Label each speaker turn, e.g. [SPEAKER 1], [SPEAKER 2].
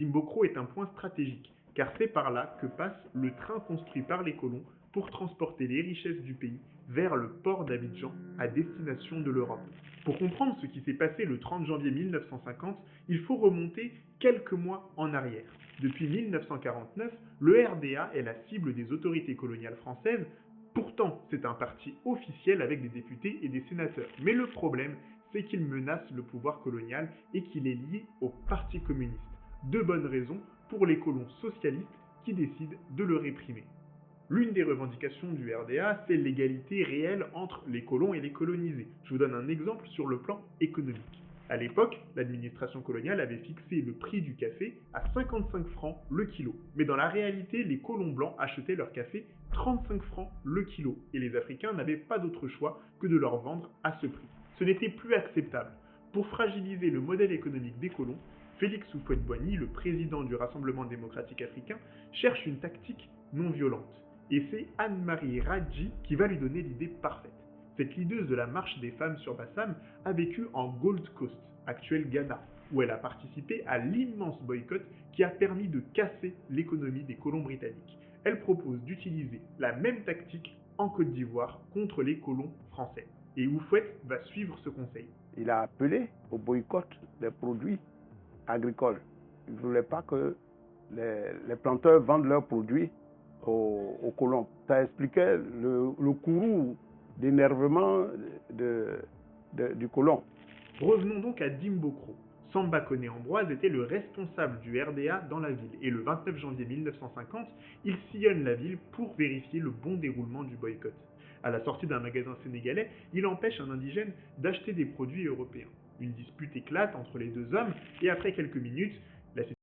[SPEAKER 1] Imbokro est un point stratégique, car c'est par là que passe le train construit par les colons pour transporter les richesses du pays vers le port d'Abidjan à destination de l'Europe. Pour comprendre ce qui s'est passé le 30 janvier 1950, il faut remonter quelques mois en arrière. Depuis 1949, le RDA est la cible des autorités coloniales françaises. Pourtant, c'est un parti officiel avec des députés et des sénateurs. Mais le problème, c'est qu'il menace le pouvoir colonial et qu'il est lié au Parti communiste. Deux bonnes raisons pour les colons socialistes qui décident de le réprimer. L'une des revendications du RDA, c'est l'égalité réelle entre les colons et les colonisés. Je vous donne un exemple sur le plan économique. À l'époque, l'administration coloniale avait fixé le prix du café à 55 francs le kilo. Mais dans la réalité, les colons blancs achetaient leur café 35 francs le kilo et les Africains n'avaient pas d'autre choix que de leur vendre à ce prix. Ce n'était plus acceptable. Pour fragiliser le modèle économique des colons, Félix Houphouët-Boigny, le président du Rassemblement démocratique africain, cherche une tactique non violente. Et c'est Anne-Marie Radji qui va lui donner l'idée parfaite. Cette leaduse de la marche des femmes sur Bassam a vécu en Gold Coast, actuel Ghana, où elle a participé à l'immense boycott qui a permis de casser l'économie des colons britanniques. Elle propose d'utiliser la même tactique en Côte d'Ivoire contre les colons français. Et Houphouët va suivre ce conseil.
[SPEAKER 2] Il a appelé au boycott des produits agricoles. Il ne voulait pas que les planteurs vendent leurs produits aux colons. Ça expliquait le courroux d'énervement du colon.
[SPEAKER 1] Revenons donc à Dimbokro. Samba Koné Ambroise était le responsable du RDA dans la ville et le 29 janvier 1950, il sillonne la ville pour vérifier le bon déroulement du boycott. À la sortie d'un magasin sénégalais, il empêche un indigène d'acheter des produits européens. Une dispute éclate entre les deux hommes et après quelques minutes, la